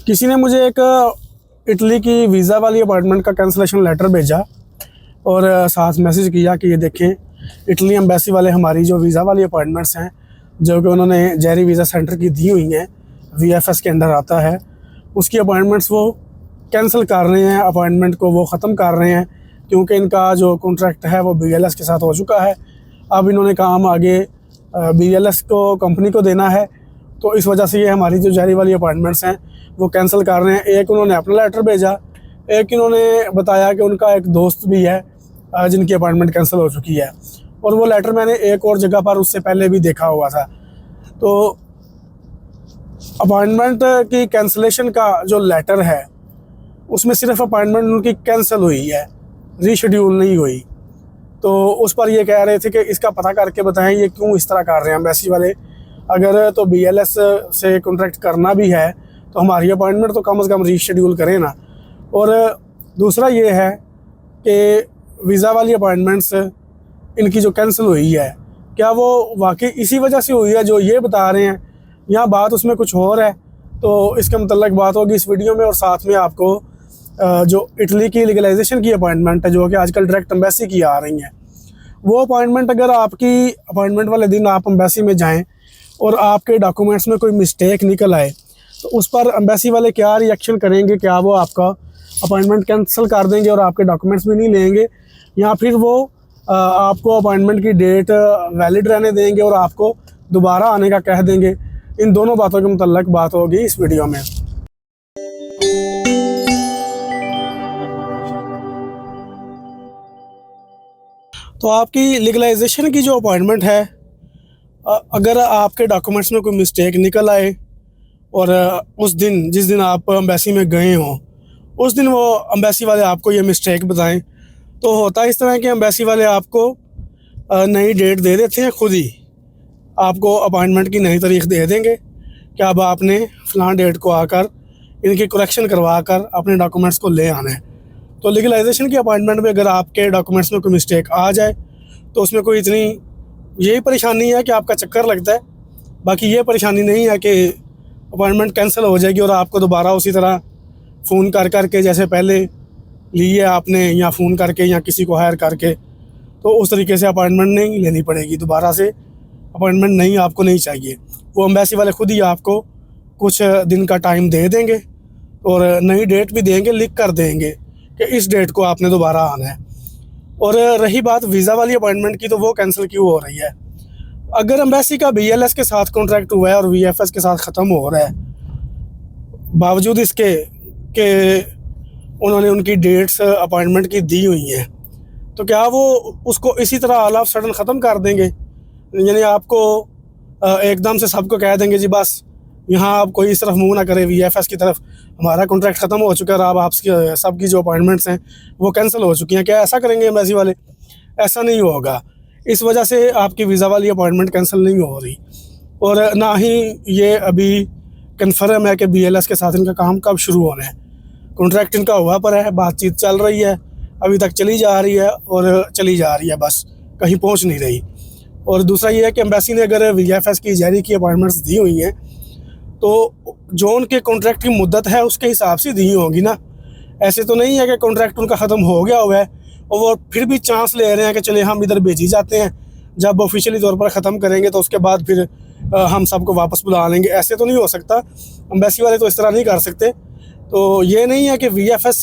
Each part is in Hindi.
किसी ने मुझे एक इटली की वीज़ा वाली अपॉइंटमेंट का कैंसिलेशन लेटर भेजा और साथ मैसेज किया कि ये देखें इटली एम्बेसी वाले हमारी जो वीज़ा वाली अपॉइंटमेंट्स हैं जो कि उन्होंने जेरी वीज़ा सेंटर की दी हुई हैं, वीएफएस के अंडर आता है, उसकी अपॉइंटमेंट्स वो कैंसिल कर रहे हैं, अपॉइंटमेंट को वो ख़त्म कर रहे हैं क्योंकि इनका जो कॉन्ट्रैक्ट है वो बीएलएस के साथ हो चुका है। अब इन्होंने काम आगे बीएलएस को कंपनी को देना है, तो इस वजह से ये हमारी जो जेरी वाली अपॉइंटमेंट्स हैं वो कैंसिल कर रहे हैं। एक उन्होंने अपना लेटर भेजा, एक इन्होंने बताया कि उनका एक दोस्त भी है जिनकी अपॉइंटमेंट कैंसिल हो चुकी है, और वो लेटर मैंने एक और जगह पर उससे पहले भी देखा हुआ था। तो अपॉइंटमेंट की कैंसिलेशन का जो लेटर है उसमें सिर्फ अपॉइंटमेंट उनकी कैंसिल हुई है, रीशेड्यूल नहीं हुई। तो उस पर ये कह रहे थे कि इसका पता करके बताएं ये क्यों इस तरह कर रहे हैं एम्बेसी वाले। अगर तो बीएलएस से कॉन्ट्रैक्ट करना भी है तो हमारी अपॉइंटमेंट तो कम से कम रीशेड्यूल करें ना। और दूसरा ये है कि वीज़ा वाली अपॉइंटमेंट्स इनकी जो कैंसिल हुई है, क्या वो वाकई इसी वजह से हुई है जो ये बता रहे हैं, या बात उसमें कुछ और है? तो इसके मतलब बात होगी इस वीडियो में। और साथ में आपको जो इटली की लीगलाइजेशन की अपॉइंटमेंट है जो कि आजकल डायरेक्ट एम्बेसी की आ रही हैं, वो अपॉइंटमेंट अगर आपकी अपॉइंटमेंट वाले दिन आप एम्बेसी में जाएं और आपके डॉक्यूमेंट्स में कोई मिस्टेक निकल आए तो उस पर एम्बेसी वाले क्या रिएक्शन करेंगे? क्या वो आपका अपॉइंटमेंट कैंसिल कर देंगे और आपके डॉक्यूमेंट्स भी नहीं लेंगे, या फिर वो आपको अपॉइंटमेंट की डेट वैलिड रहने देंगे और आपको दोबारा आने का कह देंगे? इन दोनों बातों के मुतल्लिक बात होगी इस वीडियो में। तो आपकी लीगलाइजेशन की जो अपॉइंटमेंट है, अगर आपके डॉक्यूमेंट्स में कोई मिस्टेक निकल आए और उस दिन जिस दिन आप एम्बेसी में गए हों उस दिन वो एम्बेसी वाले आपको ये मिस्टेक बताएं, तो होता है इस तरह कि एम्बेसी वाले आपको नई डेट दे देते हैं, खुद ही आपको अपॉइंटमेंट की नई तारीख दे देंगे कि अब आपने फ़लाँ डेट को आकर इनकी करेक्शन करवा कर अपने डॉक्यूमेंट्स को ले आना है। तो लीगलाइजेशन की अपॉइंटमेंट में अगर आपके डॉक्यूमेंट्स में कोई मिस्टेक आ जाए तो उसमें कोई इतनी यही परेशानी है कि आपका चक्कर लगता है, बाकी ये परेशानी नहीं है कि अपॉइंटमेंट कैंसिल हो जाएगी और आपको दोबारा उसी तरह फ़ोन कर के जैसे पहले लिए आपने, या फ़ोन करके या किसी को हायर करके, तो उस तरीके से अपॉइंटमेंट नहीं लेनी पड़ेगी। दोबारा से अपॉइंटमेंट नहीं, आपको नहीं चाहिए। वो एम्बेसी वाले खुद ही आपको कुछ दिन का टाइम दे देंगे और नई डेट भी देंगे, लिख कर देंगे कि इस डेट को आपने दोबारा आना है। और रही बात वीज़ा वाली अपॉइंटमेंट की, तो वो कैंसिल क्यों हो रही है? अगर एम्बेसी का बीएलएस के साथ कॉन्ट्रैक्ट हुआ है और वीएफएस के साथ ख़त्म हो रहा है, बावजूद इसके कि उन्होंने उनकी डेट्स अपॉइंटमेंट की दी हुई हैं, तो क्या वो उसको इसी तरह ऑल ऑफ सडन ख़त्म कर देंगे? यानी आपको एकदम से सबको कह देंगे जी बस यहाँ आप कोई इस तरफ मुंह ना करे वीएफएस की तरफ, हमारा कॉन्ट्रैक्ट ख़त्म हो चुका है और अब आपकी सबकी जो अपॉइंटमेंट्स हैं वो कैंसिल हो चुकी हैं? क्या ऐसा करेंगे एम्बेसी वाले? ऐसा नहीं होगा। इस वजह से आपकी वीज़ा वाली अपॉइंटमेंट कैंसिल नहीं हो रही, और ना ही ये अभी कन्फर्म है कि बीएलएस के साथ इनका काम कब शुरू होना है। कॉन्ट्रैक्ट इनका हुआ पर है, बातचीत चल रही है, अभी तक चली जा रही है और चली जा रही है, बस कहीं पहुंच नहीं रही। और दूसरा ये है कि एम्बेसी ने अगर वीएफएस की जेरी की अपॉइंटमेंट्स दी हुई हैं तो जो उनके कॉन्ट्रैक्ट की मुद्दत है उसके हिसाब से दी होंगी ना। ऐसे तो नहीं है कि कॉन्ट्रैक्ट उनका ख़त्म हो गया हुआ है और वो फिर भी चांस ले रहे हैं कि चले हम इधर भेजी जाते हैं, जब ऑफिशियली तौर पर ख़त्म करेंगे तो उसके बाद फिर हम सबको वापस बुला लेंगे। ऐसे तो नहीं हो सकता, एम्बेसी वाले तो इस तरह नहीं कर सकते। तो ये नहीं है कि वीएफएस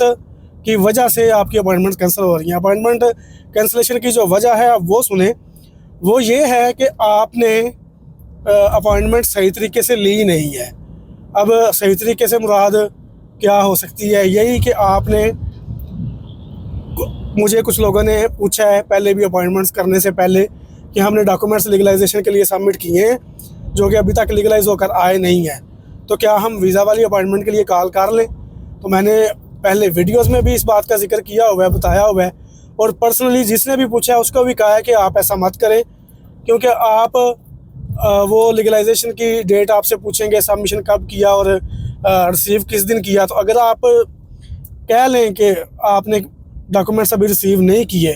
की वजह से आपकी अपॉइंटमेंट कैंसिल हो रही हैं। अपॉइंटमेंट कैंसिलेशन की जो वजह है आप वो सुने, वो ये है कि आपने अपॉइंटमेंट सही तरीके से ली नहीं है। अब सही तरीके से मुराद क्या हो सकती है? यही कि आपने, मुझे कुछ लोगों ने पूछा है पहले भी अपॉइंटमेंट्स करने से पहले कि हमने डॉक्यूमेंट्स लीगलाइजेशन के लिए सबमिट किए हैं जो कि अभी तक लीगलाइज होकर आए नहीं हैं, तो क्या हम वीज़ा वाली अपॉइंटमेंट के लिए कॉल कर लें? तो मैंने पहले वीडियोस में भी इस बात का जिक्र किया हुआ है, बताया हुआ है, और पर्सनली जिसने भी पूछा है उसको भी कहा है कि आप ऐसा मत करें, क्योंकि आप वो लीगलाइजेशन की डेट आपसे पूछेंगे, सबमिशन कब किया और रिसीव किस दिन किया। तो अगर आप कह लें कि आपने डॉक्यूमेंट्स अभी रिसीव नहीं किए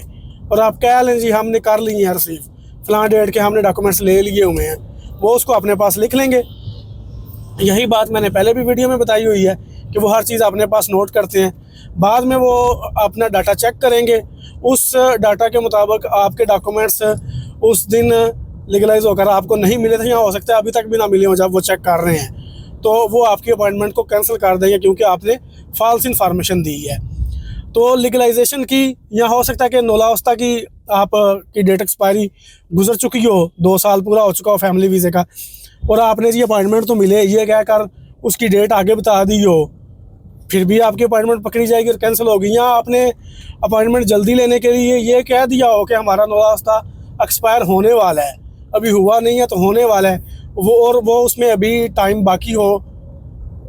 और आप कह लें जी हमने कर लिए हैं रिसीव, फ़लाँ डेट के हमने डॉक्यूमेंट्स ले लिए हुए हैं, वो उसको अपने पास लिख लेंगे। यही बात मैंने पहले भी वीडियो में बताई हुई है कि वो हर चीज़ अपने पास नोट करते हैं। बाद में वो अपना डाटा चेक करेंगे, उस डाटा के मुताबिक आपके डॉक्यूमेंट्स उस दिन लीगलाइज होकर आपको नहीं मिले थे या हो सकता है अभी तक भी ना मिले हों जब वो चेक कर रहे हैं, तो वो आपकी अपॉइंटमेंट को कैंसिल कर देंगे क्योंकि आपने फॉल्स इन्फॉर्मेशन दी है। तो लीगलाइजेशन की या हो सकता है कि नौलावस्ता की आपकी डेट एक्सपायरी गुजर चुकी हो, 2 साल पूरा हो चुका हो फैमिली वीज़े का, और आपने जी अपॉइंटमेंट तो मिले ये कहकर उसकी डेट आगे बता दी हो, फिर भी आपकी अपॉइंटमेंट पकड़ी जाएगी और कैंसिल होगी। या आपने अपॉइंटमेंट जल्दी लेने के लिए ये कह दिया हो कि हमारा नौलावस्ता एक्सपायर होने वाला है, अभी हुआ नहीं है तो होने वाला है, वो उसमें अभी टाइम बाकी हो,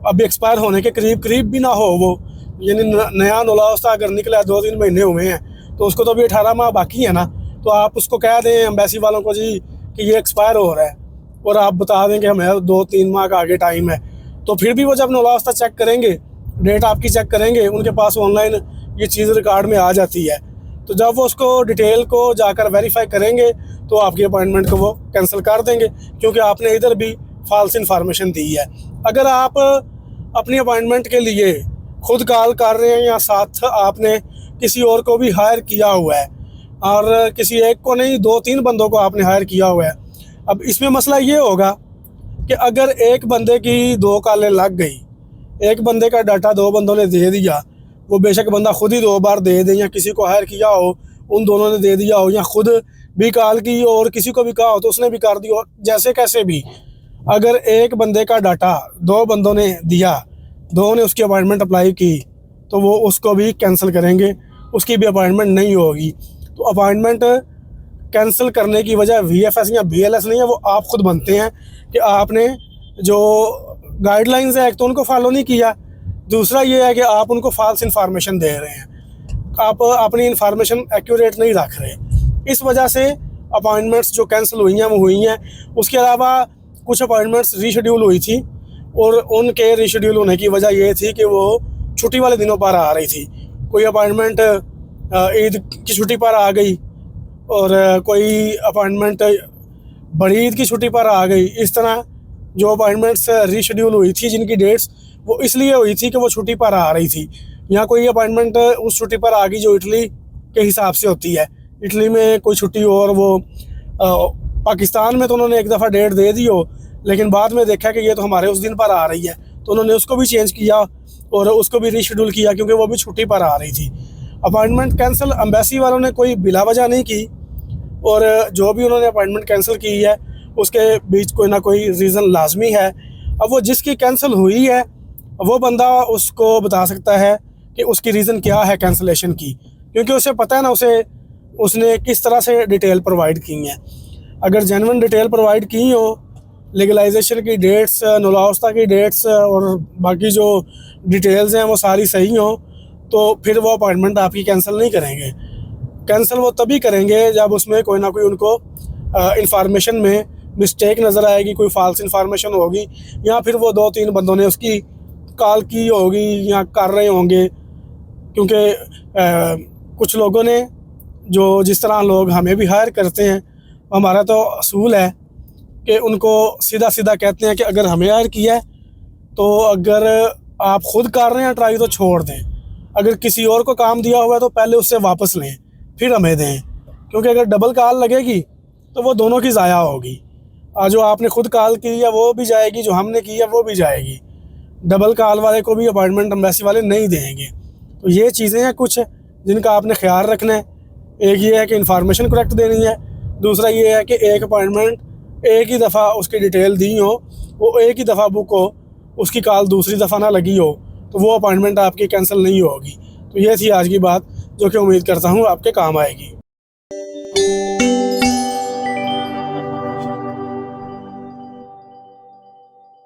अभी एक्सपायर होने के करीब भी ना हो वो, यानी नया नौलावस्ता अगर निकला 2-3 महीने हुए हैं तो उसको तो अभी 18 माह बाकी है ना, तो आप उसको कह दें एम्बेसी वालों को जी कि ये एक्सपायर हो रहा है और आप बता दें कि हमें 2-3 माह का आगे टाइम है, तो फिर भी वो जब नौलावस्ता चेक करेंगे, डेट आपकी चेक करेंगे, उनके पास ऑनलाइन ये चीज़ रिकॉर्ड में आ जाती है, तो जब वो उसको डिटेल को जाकर वेरीफाई करेंगे तो आपकी अपॉइंटमेंट को वो कैंसिल कर देंगे क्योंकि आपने इधर भी फॉल्स इन्फॉर्मेशन दी है। अगर आप अपनी अपॉइंटमेंट के लिए खुद कॉल कर रहे हैं या साथ आपने किसी और को भी हायर किया हुआ है, और किसी एक को नहीं 2-3 बंदों को आपने हायर किया हुआ है, अब इसमें मसला ये होगा कि अगर एक बंदे की 2 कॉलें लग गई, एक बंदे का डाटा 2 बंदों ने दे दिया, वो बेशक बंदा खुद ही 2 बार दे दे या किसी को हायर किया हो उन दोनों ने दे दिया हो, या खुद भी कॉल की और किसी को भी कहा हो तो उसने भी कर दिया हो, जैसे कैसे भी अगर एक बंदे का डाटा 2 बंदों ने दिया, 2 ने उसकी अपॉइंटमेंट अप्लाई की, तो वो उसको भी कैंसिल करेंगे, उसकी भी अपॉइंटमेंट नहीं होगी। तो अपॉइंटमेंट कैंसिल करने की वजह VFS या BLS नहीं है, वो आप खुद बनते हैं कि आपने जो गाइडलाइंस है एक तो उनको फॉलो नहीं किया, दूसरा ये है कि आप उनको फॉल्स इन्फॉर्मेशन दे रहे हैं, आप अपनी इन्फॉर्मेशन एक्यूरेट नहीं रख रहे, इस वजह से अपॉइंटमेंट्स जो कैंसिल हुई हैं वो हुई हैं। उसके अलावा कुछ अपॉइंटमेंट्स रीशेड्यूल हुई थी और उनके रीशेड्यूल होने की वजह ये थी कि वो छुट्टी वाले दिनों पर आ रही थी, कोई अपॉइंटमेंट ईद की छुट्टी पर आ गई और कोई अपॉइंटमेंट बड़ी ईद की छुट्टी पर आ गई। इस तरह जो अपॉइंटमेंट्स रीशेड्यूल हुई थी जिनकी डेट्स वो इसलिए हुई थी कि वो छुट्टी पर आ रही थी, या कोई अपॉइंटमेंट उस छुट्टी पर आ गई जो इटली के हिसाब से होती है, इटली में कोई छुट्टी हो और वो पाकिस्तान में तो उन्होंने एक दफ़ा डेट दे दी हो, लेकिन बाद में देखा कि ये तो हमारे उस दिन पर आ रही है, तो उन्होंने उसको भी चेंज किया और उसको भी रीशेड्यूल किया क्योंकि वो भी छुट्टी पर आ रही थी। अपॉइंटमेंट कैंसिल एम्बेसी वालों ने कोई बिला वजह नहीं की, और जो भी उन्होंने अपॉइंटमेंट कैंसिल की है उसके बीच कोई ना कोई रीज़न लाजमी है। अब वो जिसकी कैंसिल हुई है वो बंदा उसको बता सकता है कि उसकी रीज़न क्या है कैंसिलेशन की, क्योंकि उसे पता है ना उसने किस तरह से डिटेल प्रोवाइड की हैं। अगर जेन्युइन डिटेल प्रोवाइड की हो, लीगलाइजेशन की डेट्स, नौलावस्ता की डेट्स और बाकी जो डिटेल्स हैं वो सारी सही हो, तो फिर वो अपॉइंटमेंट आपकी कैंसिल नहीं करेंगे। कैंसिल वो तभी करेंगे जब उसमें कोई ना कोई उनको इंफॉर्मेशन में मिस्टेक नज़र आएगी, कोई फॉल्स इंफॉर्मेशन होगी, या फिर वो 2-3 बंदों ने उसकी कॉल की होगी या कर रहे होंगे, क्योंकि कुछ लोगों ने जो जिस तरह लोग हमें भी हायर करते हैं, हमारा तो असूल है कि उनको सीधा सीधा कहते हैं कि अगर हमें हायर किया है तो अगर आप ख़ुद कर रहे हैं ट्राई तो छोड़ दें, अगर किसी और को काम दिया हुआ है तो पहले उससे वापस लें फिर हमें दें, क्योंकि अगर डबल कॉल लगेगी तो वो दोनों की ज़ाया होगी, जो आपने खुद कॉल की है वो भी जाएगी, जो हमने की है वो भी जाएगी, डबल कॉल वाले को भी अपॉइंटमेंट एम्बेसी वाले नहीं देंगे। तो ये चीज़ें हैं कुछ जिनका आपने ख्याल रखना है। एक ये है कि इन्फॉर्मेशन करेक्ट देनी है, दूसरा ये है कि एक अपॉइंटमेंट एक ही दफ़ा उसकी डिटेल दी हो, वो एक ही दफ़ा बुक हो, उसकी कॉल दूसरी दफ़ा ना लगी हो, तो वो अपॉइंटमेंट आपकी कैंसिल नहीं होगी। तो ये थी आज की बात जो कि उम्मीद करता हूँ आपके काम आएगी।